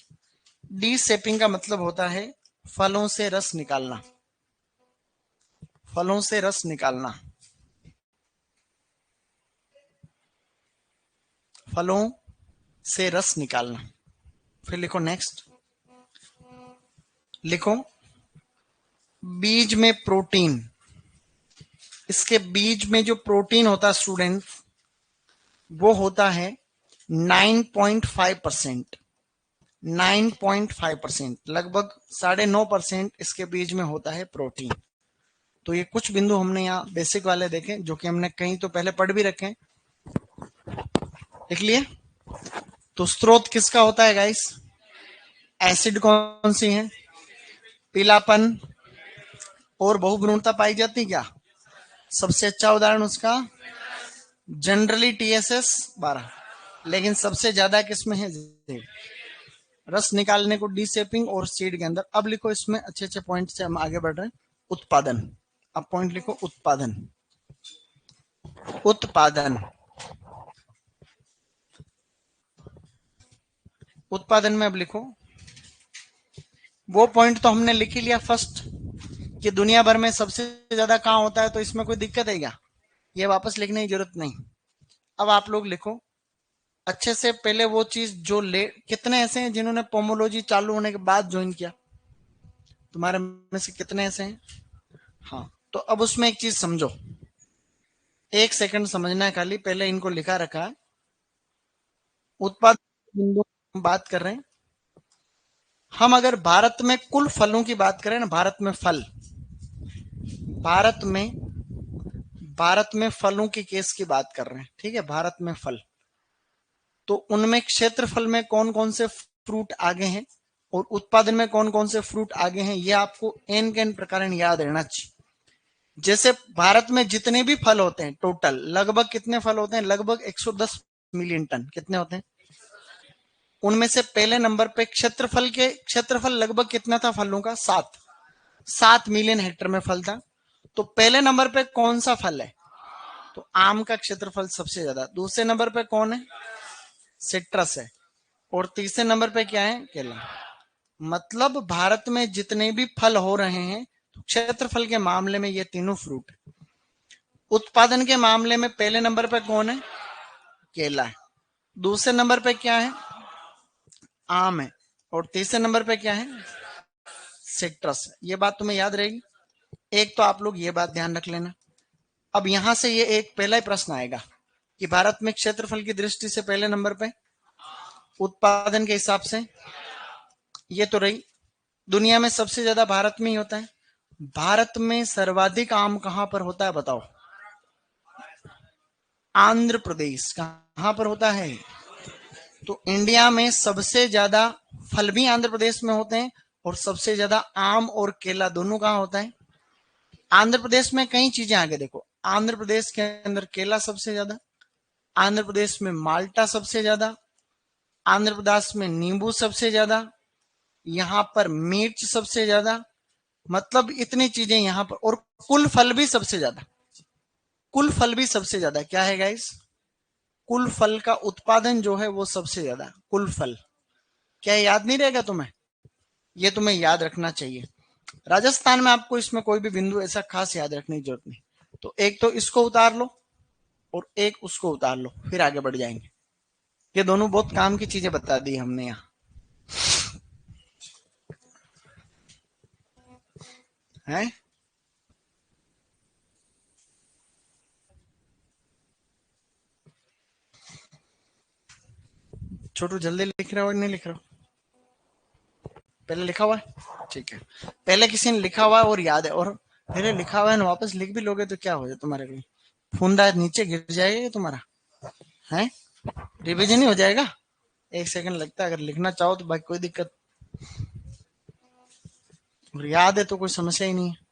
डी सेपिंग का मतलब होता है फलों से रस निकालना, फलों से रस निकालना, फलों से रस निकालना। फिर लिखो नेक्स्ट, लिखो बीज में प्रोटीन, इसके बीज में जो प्रोटीन होता है स्टूडेंट, वो होता है 9.5%, 9.5%, लगभग 9.5% इसके बीज में होता है प्रोटीन। तो ये कुछ बिंदु हमने यहाँ बेसिक वाले देखे, जो कि हमने कहीं तो पहले पढ़ भी रखे, देख लिए। तो स्रोत किसका होता है गाइस, एसिड कौन सी है, पीलापन और बहुभ्रूणता पाई जाती क्या, सबसे अच्छा उदाहरण उसका जनरली TSS 12, लेकिन सबसे ज्यादा किसमें है, रस निकालने को डी सेपिंग और सीड के अंदर। अब लिखो इसमें अच्छे अच्छे पॉइंट से हम आगे बढ़ रहे हैं, उत्पादन। अब पॉइंट लिखो उत्पादन, उत्पादन, उत्पादन में अब लिखो, वो पॉइंट तो हमने लिख ही लिया फर्स्ट, कि दुनिया भर में सबसे ज्यादा कहां होता है, तो इसमें कोई दिक्कत है क्या, ये वापस लिखने की जरूरत नहीं। अब आप लोग लिखो अच्छे से, पहले वो चीज जो ले, कितने ऐसे हैं जिन्होंने पोमोलॉजी चालू होने के बाद ज्वाइन किया, तुम्हारे में से कितने ऐसे हैं, हाँ। तो अब उसमें एक चीज समझो, एक सेकंड समझना है खाली, पहले इनको लिखा रखा है, उत्पादन बिंदु हम बात कर रहे हैं। हम अगर भारत में कुल फलों की बात करें ना, भारत में फल, भारत में, भारत में फलों की केस की बात कर रहे हैं, ठीक है, भारत में फल, तो उनमें क्षेत्रफल में कौन कौन से फ्रूट आगे हैं और उत्पादन में कौन कौन से फ्रूट आगे हैं, ये आपको एन के एन प्रकार याद रहना चाहिए। जैसे भारत में जितने भी फल होते हैं टोटल, लगभग कितने फल होते हैं, लगभग 110 मिलियन टन, कितने होते हैं, उनमें से पहले नंबर पे क्षेत्रफल के, क्षेत्रफल लगभग कितना था फलों का, 7 मिलियन हेक्टेयर में फल था। तो पहले नंबर पे कौन सा फल है, तो आम का क्षेत्रफल सबसे ज्यादा, दूसरे नंबर पे कौन है, सिट्रस है, और तीसरे नंबर पे क्या है, केला। मतलब भारत में जितने भी फल हो रहे हैं, तो क्षेत्रफल के मामले में ये तीनों फ्रूट है। उत्पादन के मामले में पहले नंबर पे कौन है, केला है, दूसरे नंबर पे क्या है, आम है, और तीसरे नंबर पे क्या है, सिट्रस है। ये बात तुम्हें याद रहेगी, एक तो आप लोग ये बात ध्यान रख लेना। अब यहां से ये एक पहला ही प्रश्न आएगा कि भारत में क्षेत्रफल की दृष्टि से पहले नंबर पे, उत्पादन के हिसाब से, ये तो रही, दुनिया में सबसे ज्यादा भारत में ही होता है। भारत में सर्वाधिक आम कहां पर होता है बताओ, आंध्र प्रदेश, कहां पर होता है, तो इंडिया में सबसे ज्यादा फल भी आंध्र प्रदेश में होते हैं, और सबसे ज्यादा आम और केला दोनों कहां होता है, आंध्र प्रदेश में। कई चीजें आगे देखो, आंध्र प्रदेश के अंदर केला सबसे ज्यादा, आंध्र प्रदेश में माल्टा सबसे ज्यादा, आंध्र प्रदेश में नींबू सबसे ज्यादा, यहां पर मिर्च सबसे ज्यादा, मतलब इतनी चीजें यहां पर, और कुल फल भी सबसे ज्यादा, कुल फल भी सबसे ज्यादा क्या है गाइस, कुल फल का उत्पादन जो है वो सबसे ज्यादा, कुल फल। क्या याद नहीं रहेगा तुम्हें, ये तुम्हें याद रखना चाहिए। राजस्थान में आपको इसमें कोई भी बिंदु ऐसा खास याद रखने की जरूरत नहीं, तो एक तो इसको उतार लो और एक उसको उतार लो, फिर आगे बढ़ जाएंगे। ये दोनों बहुत काम की चीजें बता दी हमने यहाँ, है छोटू जल्दी लिख रहे हो नहीं लिख रहे हो? पहले लिखा हुआ है, ठीक है। पहले किसी ने लिखा हुआ है और याद है, और पहले लिखा हुआ है वापस लिख भी लोगे तो क्या हो जाए तुम्हारे लिए? फुंदा नीचे गिर जाएगा तुम्हारा, है रिविजन ही हो जाएगा। 1 सेकंड लगता है, अगर लिखना चाहो तो भाई कोई दिक्कत, और याद है तो कोई समस्या ही नहीं है।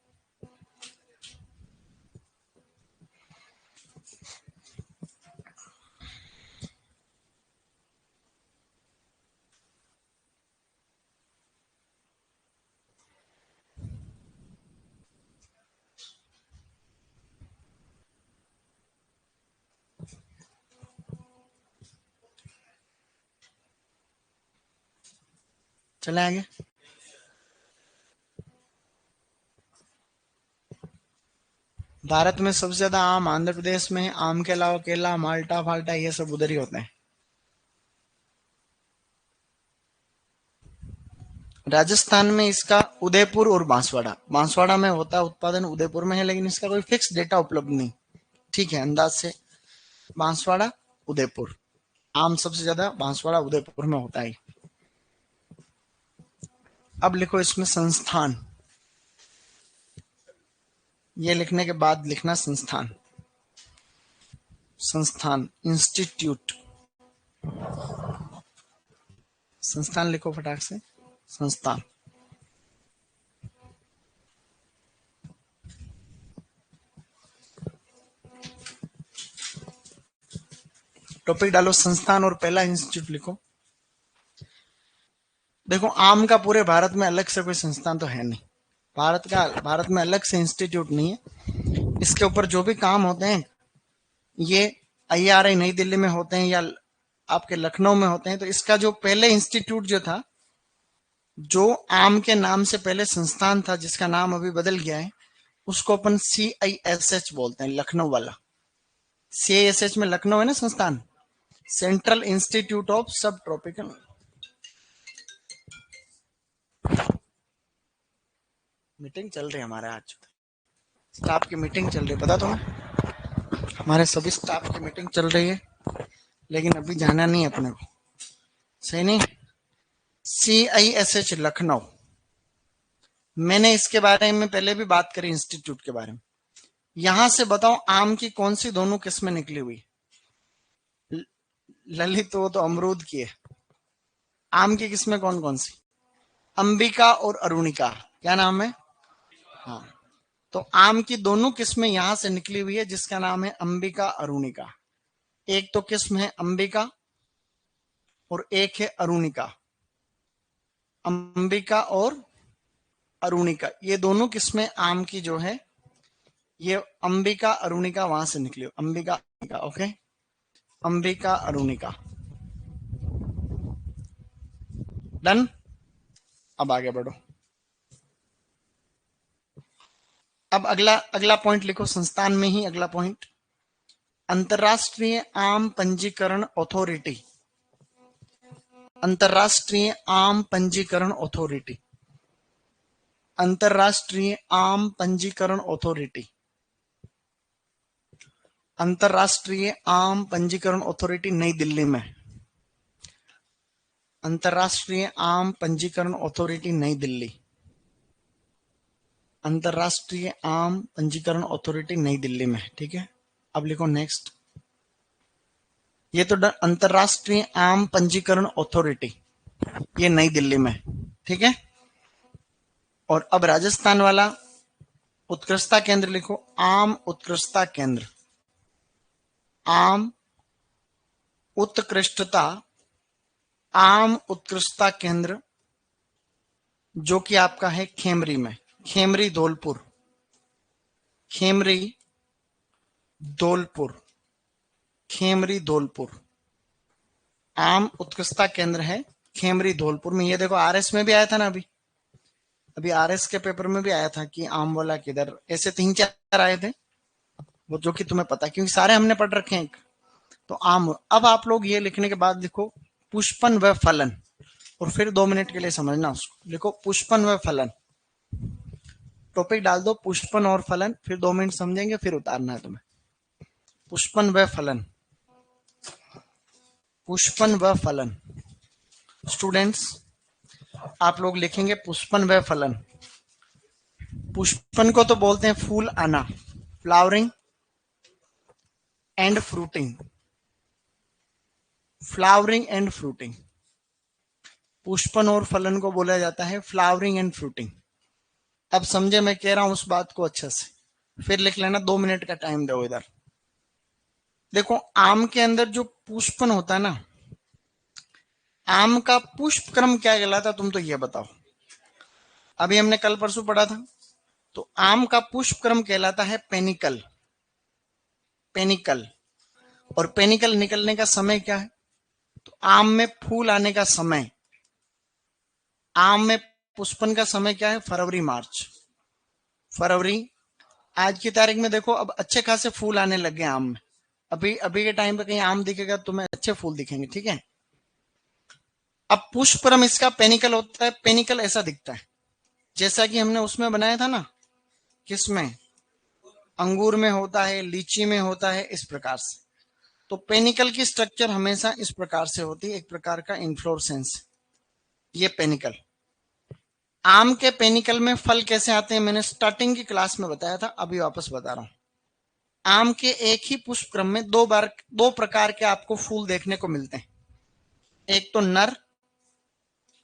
चले आगे। भारत में सबसे ज्यादा आम आंध्र प्रदेश में, आम के अलावा केला, माल्टा फाल्टा ये सब उधर ही होते हैं। राजस्थान में इसका उदयपुर और बांसवाड़ा, बांसवाड़ा में होता है उत्पादन, उदयपुर में है, लेकिन इसका कोई फिक्स डेटा उपलब्ध नहीं। ठीक है, अंदाज से बांसवाड़ा उदयपुर, आम सबसे ज्यादा बांसवाड़ा उदयपुर में होता है। अब लिखो इसमें संस्थान, ये लिखने के बाद लिखना संस्थान, संस्थान इंस्टीट्यूट, संस्थान लिखो फटाक से, संस्थान। टॉपिक डालो संस्थान और पहला इंस्टीट्यूट लिखो। देखो आम का पूरे भारत में अलग से कोई संस्थान तो है नहीं, भारत में अलग से इंस्टीट्यूट नहीं है। इसके ऊपर जो भी काम होते हैं ये IRI नई दिल्ली में होते हैं या आपके लखनऊ में होते हैं। तो इसका जो पहले इंस्टीट्यूट जो था, जो आम के नाम से पहले संस्थान था जिसका नाम अभी बदल गया है, उसको अपन CISH बोलते हैं, लखनऊ वाला। CISH में लखनऊ है ना संस्थान, सेंट्रल इंस्टीट्यूट ऑफ सब ट्रॉपिकल। मीटिंग चल रही है हमारे, आज स्टाफ की मीटिंग चल रही है, पता तुम्हें? हमारे सभी स्टाफ की मीटिंग चल रही है, लेकिन अभी जाना नहीं है अपने को, सही नहीं। CISH लखनऊ, मैंने इसके बारे में पहले भी बात करी, इंस्टीट्यूट के बारे में। यहां से बताओ आम की कौन सी दोनों किस्में निकली हुई? ललित, वो तो अमरूद की है। आम की किस्में कौन कौन सी? अंबिका और अरुणिका, क्या नाम है? हाँ, तो आम की दोनों किस्में यहां से निकली हुई है जिसका नाम है अंबिका अरुणिका। एक तो किस्म है अंबिका और एक है अरुणिका। अंबिका और अरुणिका ये दोनों किस्में आम की जो है, ये अंबिका अरुणिका वहां से निकली, अंबिका अरुणिका, ओके, अंबिका अरुणिका, डन। अब आगे बढ़ो। अब अगला अगला पॉइंट लिखो, संस्थान में ही अगला पॉइंट, अंतरराष्ट्रीय आम पंजीकरण अथॉरिटी, अंतरराष्ट्रीय आम पंजीकरण अथॉरिटी, अंतरराष्ट्रीय आम पंजीकरण अथॉरिटी, अंतरराष्ट्रीय आम पंजीकरण अथॉरिटी नई दिल्ली में, अंतरराष्ट्रीय आम पंजीकरण अथॉरिटी नई दिल्ली, अंतरराष्ट्रीय आम पंजीकरण अथॉरिटी नई दिल्ली में, ठीक है। अब लिखो नेक्स्ट, ये तो अंतरराष्ट्रीय आम पंजीकरण अथॉरिटी ये नई दिल्ली में, ठीक है। और अब राजस्थान वाला उत्कृष्टता केंद्र लिखो, आम उत्कृष्टता केंद्र, आम उत्कृष्टता, आम उत्कृष्टता केंद्र जो कि आपका है खेमरी में, खेमरी धौलपुर, खेमरी धौलपुर, खेमरी धौलपुर, आम उत्कृष्टता केंद्र है खेमरी धौलपुर में। ये देखो RS में भी आया था ना, अभी RS के पेपर में भी आया था कि आम वाला किधर, ऐसे 3-4 आए थे वो, जो कि तुम्हें पता क्योंकि सारे हमने पढ़ रखे हैं। तो आम, अब आप लोग ये लिखने के बाद लिखो पुष्पन व फलन, और फिर 2 मिनट के लिए समझना उसको, लिखो पुष्पन व फलन, टॉपिक डाल दो पुष्पन और फलन, फिर 2 मिनट समझेंगे, फिर उतारना है तुम्हें। पुष्पन व फलन, पुष्पन व फलन, स्टूडेंट्स, आप लोग लिखेंगे पुष्पन व फलन। पुष्पन को तो बोलते हैं फूल आना, flowering and fruiting, flowering and fruiting. पुष्पन और फलन को बोला जाता है फ्लावरिंग एंड फ्रूटिंग। अब समझे मैं कह रहा हूं उस बात को अच्छे से, फिर लिख लेना, 2 मिनट का टाइम दो इधर। देखो, आम के अंदर जो पुष्पन होता है ना, आम का पुष्प क्रम क्या कहलाता, तुम तो ये बताओ। अभी हमने कल परसों पढ़ा था, तो आम का पुष्प क्रम कहलाता है पेनिकल। पेनिकल, और पेनिकल निकलने का समय क्या है, तो आम में फूल आने का समय, आम में पुष्पन का समय क्या है, फरवरी मार्च। फरवरी, आज की तारीख में देखो अब अच्छे खासे फूल आने लग गए आम में। अभी अभी के टाइम पे कहीं आम दिखेगा तुम्हें अच्छे फूल दिखेंगे, ठीक है। अब पुष्पक्रम इसका पेनिकल होता है। पेनिकल ऐसा दिखता है जैसा कि हमने उसमें बनाया था ना, किसमें, अंगूर में होता है, लीची में होता है, इस प्रकार से। तो पेनिकल की स्ट्रक्चर हमेशा इस प्रकार से होती है, एक प्रकार का इन्फ्लोरेसेंस, ये पेनिकल। आम के पेनिकल में फल कैसे आते हैं मैंने स्टार्टिंग की क्लास में बताया था, अभी वापस बता रहा हूं। आम के एक ही पुष्प क्रम में दो प्रकार के आपको फूल देखने को मिलते हैं, एक तो नर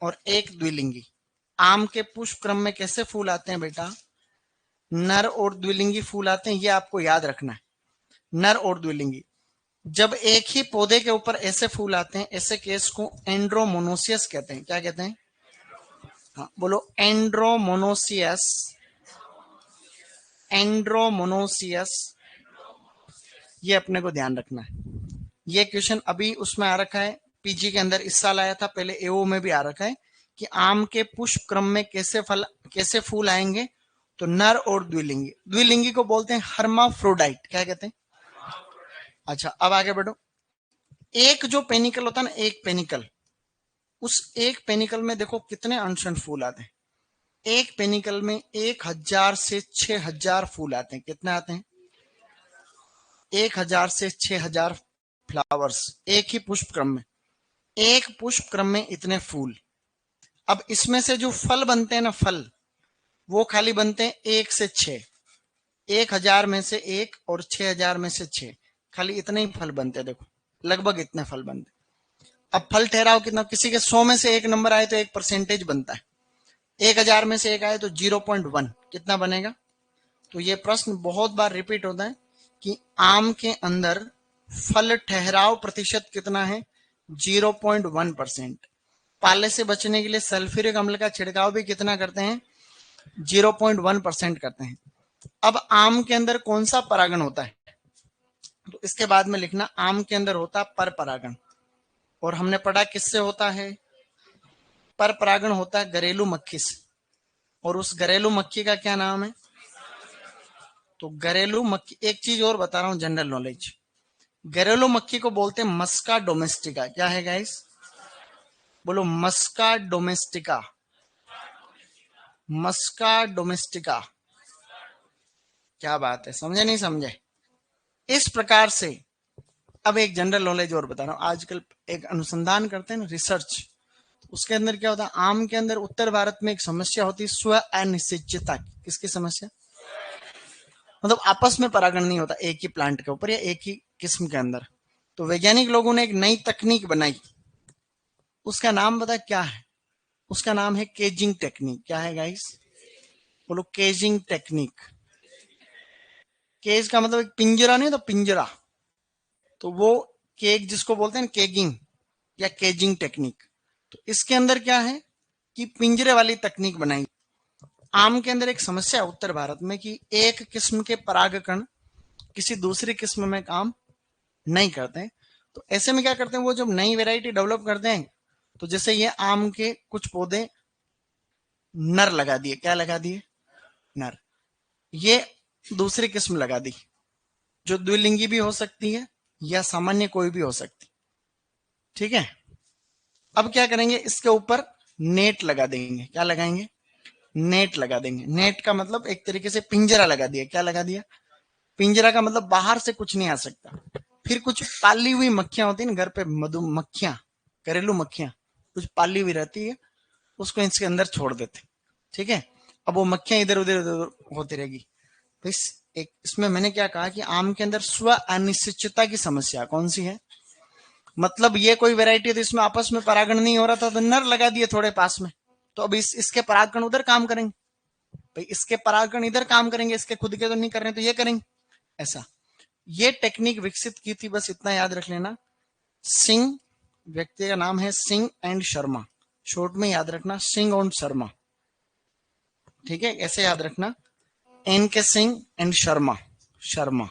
और एक द्विलिंगी। आम के पुष्प क्रम में कैसे फूल आते हैं बेटा, नर और द्विलिंगी फूल आते हैं, ये आपको याद रखना है, नर और द्विलिंगी। जब एक ही पौधे के ऊपर ऐसे फूल आते हैं, ऐसे केस को एंड्रोमोनोसियस कहते हैं। क्या कहते हैं, हाँ बोलो, एंड्रोमोनोसियस। एंड्रोमोनोसियस, ये अपने को ध्यान रखना है। ये क्वेश्चन अभी उसमें आ रखा है, पीजी के अंदर इस साल आया था, पहले एओ में भी आ रखा है कि आम के पुष्प क्रम में कैसे फूल आएंगे, तो नर और द्विलिंगी। द्विलिंगी को बोलते हैं हर्माफ्रोडाइट। क्या कहते हैं, अच्छा अब आगे बढ़ो। एक जो पेनिकल होता है ना, एक पेनिकल, उस एक पेनिकल में देखो कितने अनशन फूल आते हैं। एक पेनिकल में 1000 से 6000 फूल आते हैं। कितने आते हैं, 1000 से 6000 फ्लावर्स एक ही पुष्प क्रम में, एक पुष्प क्रम में इतने फूल। अब इसमें से जो फल बनते हैं ना, फल वो खाली बनते हैं 1 से 6, 1000 में से 1 और 6000 में से 6, खाली इतने ही फल बनते हैं। देखो लगभग इतने फल बनते हैं। अब फल ठहराओ कितना, किसी के 100 में से एक नंबर आए तो एक परसेंटेज बनता है, 1000 में से एक आए तो 0.1, कितना बनेगा। तो ये प्रश्न बहुत बार रिपीट होता है कि आम के अंदर फल ठहराव प्रतिशत कितना है, 0.1%। पाले से बचने के लिए सल्फ्यूरिक अम्ल का छिड़काव भी कितना करते हैं, 0.1% करते हैं। अब आम के अंदर कौन सा परागण होता है, तो इसके बाद में लिखना, आम के अंदर होता है पर परागण, और हमने पढ़ा किससे होता है, पर परागण होता है घरेलू मक्खी से। और उस घरेलू मक्खी का क्या नाम है, तो घरेलू मक्खी, एक चीज और बता रहा हूं जनरल नॉलेज, घरेलू मक्खी को बोलते हैं मस्का डोमेस्टिका। क्या है गाइस, बोलो मस्का डोमेस्टिका। मस्का डोमेस्टिका, क्या बात है, समझे नहीं समझे। इस प्रकार से अब एक जनरल नॉलेज और बता रहा हूं, आजकल एक अनुसंधान करते हैं ना, रिसर्च, उसके अंदर क्या होता है, आम के अंदर उत्तर भारत में एक समस्या होती है स्व अनिश्चितता। किसकी समस्या, मतलब आपस में परागण नहीं होता एक ही प्लांट के ऊपर या एक ही किस्म के अंदर। तो वैज्ञानिक लोगों ने एक नई तकनीक बनाई, उसका नाम पता क्या है, उसका नाम है केजिंग टेक्निक। क्या है गाइस, बोलो केजिंग टेक्निक। केज का मतलब एक पिंजरा नहीं, तो पिंजरा, तो वो केक जिसको बोलते हैं केगिंग या केजिंग टेक्निक। तो इसके अंदर क्या है कि पिंजरे वाली तकनीक बनाई। आम के अंदर एक समस्या है उत्तर भारत में कि एक किस्म के परागकण किसी दूसरी किस्म में काम नहीं करते हैं। तो ऐसे में क्या करते हैं, वो जब नई वैरायटी डेवलप करते हैं, तो जैसे ये आम के कुछ पौधे नर लगा दिए, क्या लगा दिए, नर, ये दूसरी किस्म लगा दी जो द्विलिंगी भी हो सकती है या सामान्य कोई भी हो सकती, ठीक है। अब क्या करेंगे, इसके ऊपर नेट लगा देंगे। क्या लगाएंगे, नेट लगा देंगे। नेट का मतलब एक तरीके से पिंजरा लगा दिया। क्या लगा दिया, पिंजरा का मतलब बाहर से कुछ नहीं आ सकता। फिर कुछ पाली हुई मक्खियां होती है ना घर पे, मधुमक्खियां, घरेलू मक्खियां, कुछ पाली हुई रहती है, उसको इसके अंदर छोड़ देते। ठीक है, अब वो मक्खियां इधर उधर उधर होती रहेगी। तो इसमें मैंने क्या कहा कि आम के अंदर स्व अनिश्चितता की समस्या कौन सी है, मतलब ये कोई वैरायटी है तो इसमें आपस में परागण नहीं हो रहा था तो नर लगा दिए थोड़े पास में, तो अब इसके परागण उधर काम करेंगे, भाई इसके परागण इधर काम करेंगे, इसके खुद के तो नहीं कर रहे तो ये करेंगे। ऐसा ये टेक्निक विकसित की थी, बस इतना याद रख लेना। सिंह, व्यक्ति का नाम है सिंह एंड शर्मा, शॉर्ट में याद रखना सिंह और शर्मा। ठीक है, ऐसे याद रखना, एन के सिंह एंड शर्मा, शर्मा,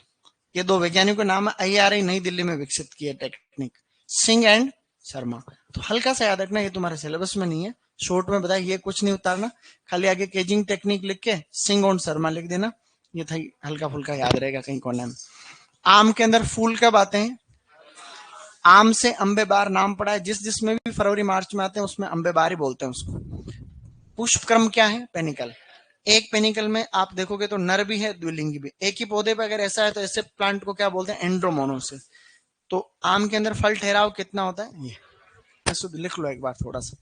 ये दो वैज्ञानिकों का नाम है, IRI नई दिल्ली में विकसित की है टेक्निक, सिंह एंड शर्मा। तो हल्का सा याद रखना, ये तुम्हारे सिलेबस में नहीं है, शॉर्ट में बताया, ये कुछ नहीं उतारना, खाली आगे केजिंग टेक्निक लिख के सिंह और शर्मा लिख देना, ये था हल्का फुल्का याद रहेगा कहीं कोने में। आम के अंदर फूल कब आते हैं, आम से अंबे बार नाम पड़ा है, जिस जिसमें भी फरवरी मार्च में आते हैं उसमें अंबे बार ही बोलते हैं उसको। पुष्प क्रम क्या है, पेनिकल, एक पेनिकल में आप देखोगे तो नर भी है द्विलिंगी भी, एक ही पौधे पर अगर ऐसा है तो ऐसे प्लांट को क्या बोलते हैं, एंड्रोमोनोसिस। तो आम के अंदर फल ठहराव कितना होता है, ये शुद्ध लिख लो एक बार थोड़ा सा,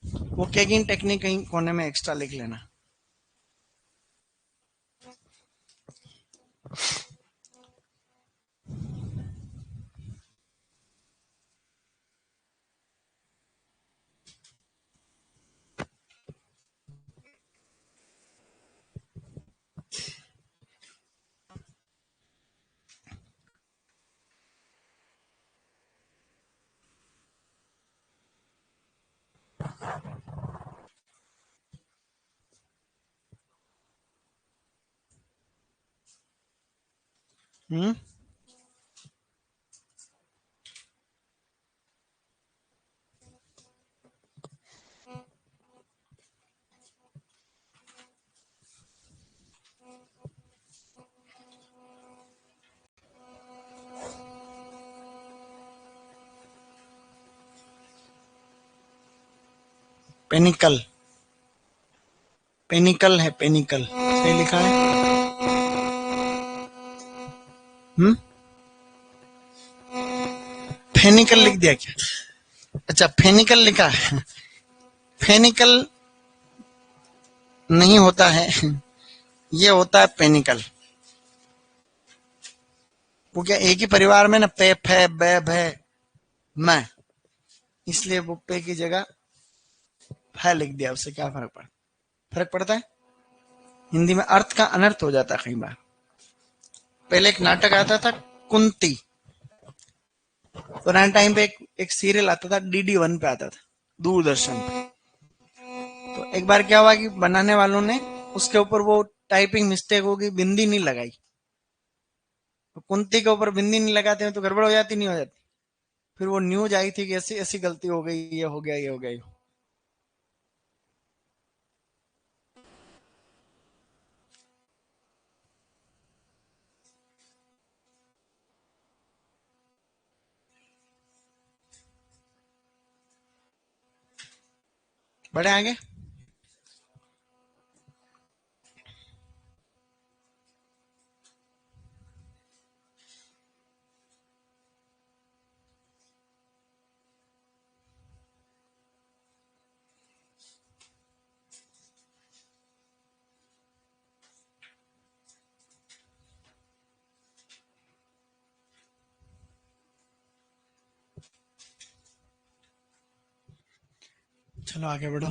वो केगिंग टेक्निक कहीं कोने में एक्स्ट्रा लिख लेना। हम्म, पेनिकल, पेनिकल है, पेनिकल सही लिखा है। फेनिकल लिख दिया क्या, अच्छा फेनिकल लिखा है, फेनिकल नहीं होता है, ये होता है पेनिकल। वो क्या एक ही परिवार में ना पे फे बे भे मैं, इसलिए वो पे की जगह फै लिख दिया, उससे क्या फर्क पड़ता है, हिंदी में अर्थ का अनर्थ हो जाता है कई बार। पहले एक नाटक आता था कुंती, पुराने टाइम पे एक सीरियल आता था, DD1 पे आता था, दूरदर्शन पे। तो एक बार क्या हुआ कि बनाने वालों ने उसके ऊपर वो टाइपिंग मिस्टेक होगी, बिंदी नहीं लगाई, तो कुंती के ऊपर बिंदी नहीं लगाते हैं तो गड़बड़ हो जाती नहीं हो जाती, फिर वो न्यूज आई थी कि ऐसी ऐसी गलती हो गई, ये हो गया, ये हो गया। बढ़े आगे, चलो आगे बढ़ो।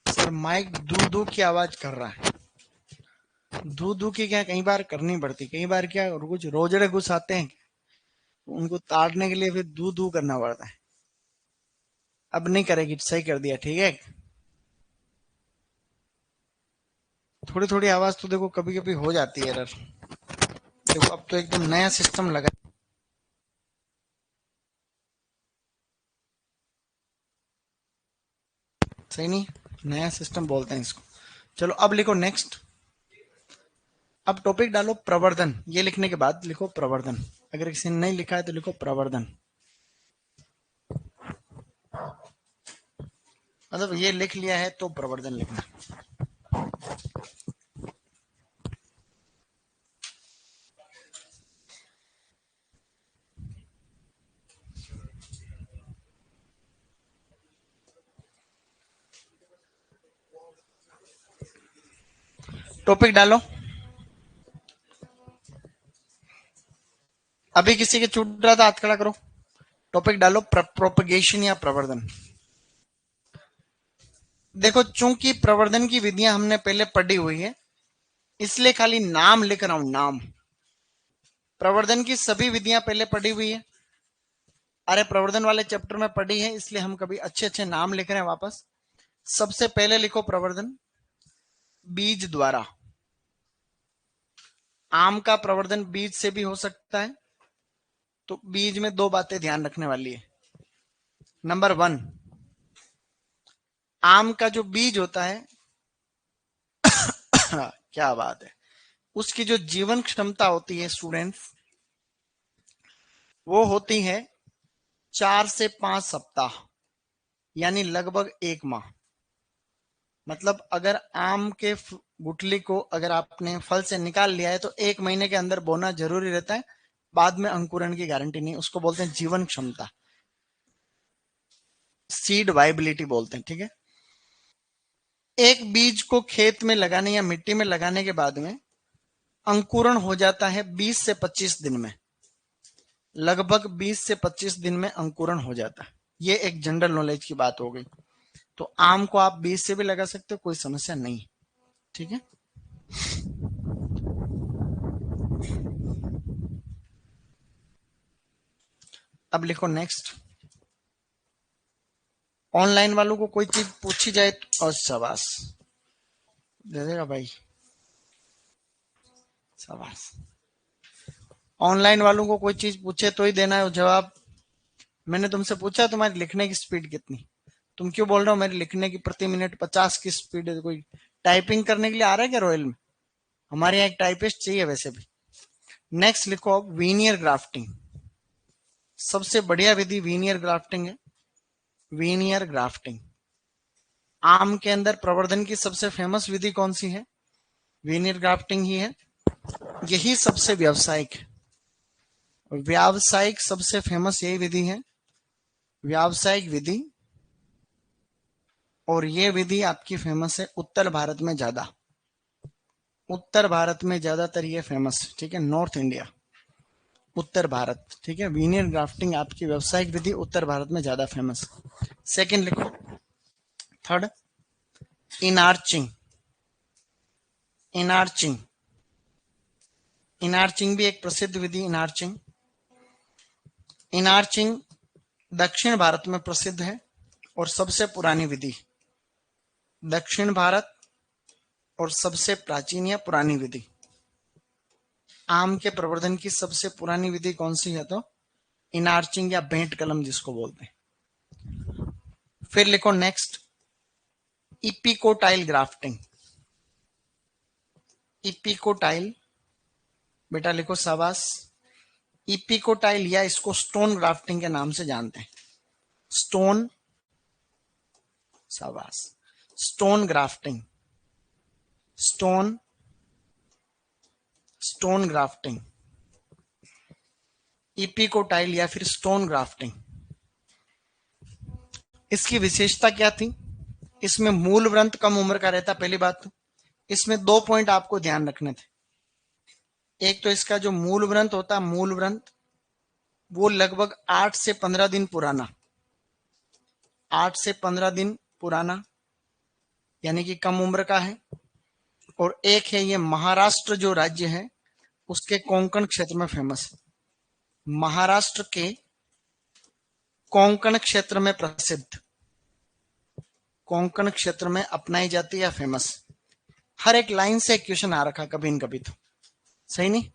सर माइक दू दू की आवाज कर रहा है, दू दू की क्या कई बार करनी पड़ती, कई बार क्या कुछ रोजड़े घुस आते हैं, उनको ताड़ने के लिए फिर दू दू करना पड़ता है। अब नहीं करेगी, सही कर दिया, ठीक है। थोड़ी थोड़ी आवाज तो देखो कभी कभी हो जाती है एरर, देखो अब तो एकदम नया सिस्टम लगा, सही नहीं, नया सिस्टम बोलते हैं इसको। चलो अब लिखो नेक्स्ट, अब टॉपिक डालो प्रवर्धन, ये लिखने के बाद लिखो प्रवर्धन, अगर किसी ने नहीं लिखा है तो लिखो प्रवर्धन। मतलब ये लिख लिया है तो प्रवर्धन लिखना। टॉपिक डालो। अभी किसी के छूट रहा था हाथ खड़ा करो। टॉपिक डालो प्रोपगेशन या प्रवर्धन। देखो चूंकि प्रवर्धन की विधियां हमने पहले पढ़ी हुई है इसलिए खाली नाम लिख रहा हूं, नाम। प्रवर्धन की सभी विधियां पहले पढ़ी हुई है, अरे प्रवर्धन वाले चैप्टर में पढ़ी है, इसलिए हम कभी अच्छे अच्छे नाम लिख रहे हैं वापस। सबसे पहले लिखो प्रवर्धन बीज द्वारा। आम का प्रवर्धन बीज से भी हो सकता है, तो बीज में दो बातें ध्यान रखने वाली है। नंबर 1, आम का जो बीज होता है क्या बात है, उसकी जो जीवन क्षमता होती है स्टूडेंट्स, वो होती है 4 से 5 सप्ताह, यानी लगभग 1 माह। मतलब अगर आम के गुठली को अगर आपने फल से निकाल लिया है तो 1 महीने के अंदर बोना जरूरी रहता है, बाद में अंकुरण की गारंटी नहीं। उसको बोलते हैं जीवन क्षमता, सीड वाइबिलिटी बोलते हैं, ठीक है। एक बीज को खेत में लगाने या मिट्टी में लगाने के बाद में अंकुरण हो जाता है 20 से 25 दिन में, लगभग 20 से 25 दिन में अंकुरण हो जाता है। ये एक जनरल नॉलेज की बात हो गई। तो आम को आप बीज से भी लगा सकते हो, कोई समस्या नहीं, ठीक है। अब लिखो नेक्स्ट। ऑनलाइन वालों को कोई चीज पूछी जाए तो, और शाबाश दे देगा भाई, शाबाश। ऑनलाइन वालों को कोई चीज पूछे तो ही देना है जवाब। मैंने तुमसे पूछा तुम्हारी लिखने की स्पीड कितनी, तुम क्यों बोल रहे हो मेरी लिखने की प्रति मिनट 50 की स्पीड है। कोई टाइपिंग करने के लिए आ रहा है क्या रॉयल में? हमारे यहाँ एक टाइपिस्ट चाहिए वैसे भी। नेक्स्ट लिखो अब वीनियर ग्राफ्टिंग। सबसे बढ़िया विधि वीनियर ग्राफ्टिंग है। वीनियर ग्राफ्टिंग आम के अंदर प्रवर्धन की सबसे फेमस विधि कौन सी है? वीनियर ग्राफ्टिंग ही है। यही सबसे व्यावसायिक है, व्यावसायिक सबसे फेमस यही विधि है, व्यावसायिक विधि। और ये विधि आपकी फेमस है उत्तर भारत में ज्यादा, उत्तर भारत में ज्यादातर ये फेमस, ठीक है। नॉर्थ इंडिया, उत्तर भारत, ठीक है। वीनियर ग्राफ्टिंग आपकी व्यावसायिक विधि उत्तर भारत में ज्यादा फेमस। सेकंड लिखो। थर्ड, इनार्चिंग। इनार्चिंग, इनार्चिंग भी एक प्रसिद्ध विधि। इनार्चिंग, इनार्चिंग दक्षिण भारत में प्रसिद्ध है और सबसे पुरानी विधि। दक्षिण भारत और सबसे प्राचीन या पुरानी विधि। आम के प्रवर्धन की सबसे पुरानी विधि कौन सी है? तो इनार्चिंग या भेंट कलम जिसको बोलते हैं। फिर लिखो नेक्स्ट, इपिकोटाइल ग्राफ्टिंग। इपिकोटाइल, बेटा लिखो शाबाश। इपिकोटाइल या इसको स्टोन ग्राफ्टिंग के नाम से जानते हैं। स्टोन, शाबाश, stone grafting, stone, stone grafting, epicotyl या फिर स्टोन ग्राफ्टिंग। इसकी विशेषता क्या थी? इसमें मूल व्रंत कम उम्र का रहता, पहली बात तो। इसमें 2 पॉइंट आपको ध्यान रखने थे। एक तो इसका जो मूल व्रंत होता, मूल व्रंत वो लगभग 8 से 15 दिन पुराना, 8 से 15 दिन पुराना, यानी कि कम उम्र का है। और एक है ये महाराष्ट्र जो राज्य है उसके कोंकण क्षेत्र में फेमस है। महाराष्ट्र के कोंकण क्षेत्र में प्रसिद्ध, कोंकण क्षेत्र में अपनाई जाती है फेमस। हर एक लाइन से एक क्वेश्चन आ रखा कभी न कभी, तो सही नहीं।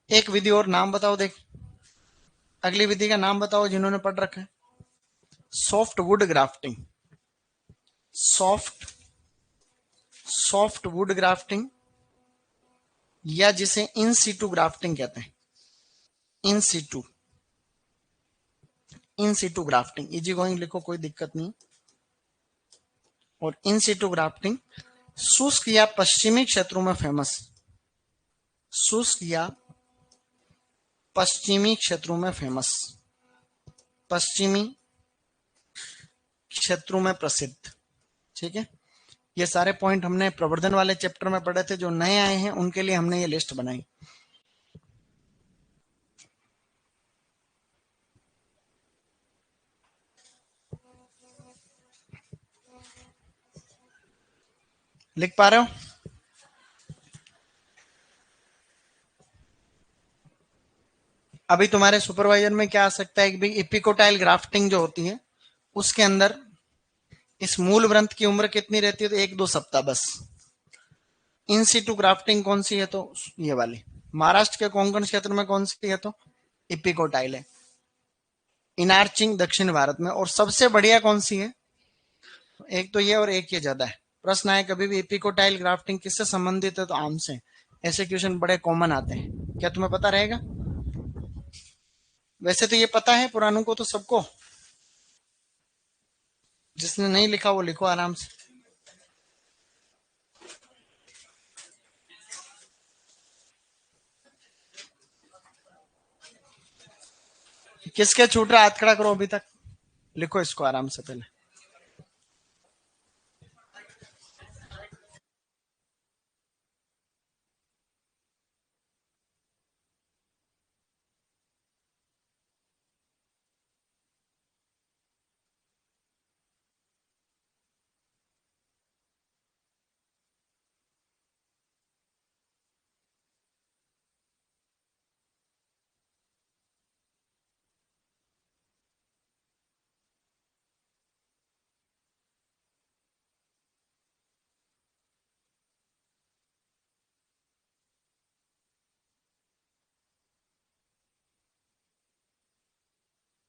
एक विधि और नाम बताओ, देख अगली विधि का नाम बताओ जिन्होंने पढ़ रखा है। Soft wood grafting. Soft, soft wood grafting या जिसे इन सीटू ग्राफ्टिंग कहते हैं। In situ, in situ grafting, easy going लिखो, कोई दिक्कत नहीं। और इन सीटू ग्राफ्टिंग शुष्क या पश्चिमी क्षेत्रों में फेमस, शुष्क या पश्चिमी क्षेत्रों में फेमस, पश्चिमी क्षेत्रों में प्रसिद्ध। ठीक है, ये सारे पॉइंट हमने प्रवर्धन वाले चैप्टर में पढ़े थे। जो नए आए हैं उनके लिए हमने ये लिस्ट बनाई। लिख पा रहे हो? अभी तुम्हारे सुपरवाइजर में क्या आ सकता है कि भाई इपिकोटाइल ग्राफ्टिंग जो होती है उसके अंदर इस मूल ग्रंथ की उम्र कितनी रहती है? तो 1-2 सप्ताह बस। इन सीटू ग्राफ्टिंग कौन सी है? तो ये वाली। महाराष्ट्र के कोंकण क्षेत्र में कौन सी है? तो इपिकोटाइल है। इनार्चिंग दक्षिण भारत में। और सबसे बढ़िया कौन सी है? एक तो ये और एक ये ज्यादा है। प्रश्न आए कभी भी इपिकोटाइल ग्राफ्टिंग किससे संबंधित है? तो आम से। ऐसे क्वेश्चन बड़े कॉमन आते हैं। क्या तुम्हें पता रहेगा? वैसे तो ये पता है पुरानों को तो सबको। जिसने नहीं लिखा वो लिखो आराम से। किसके छूट रहा हाथ खड़ा करो अभी तक। लिखो इसको आराम से पहले।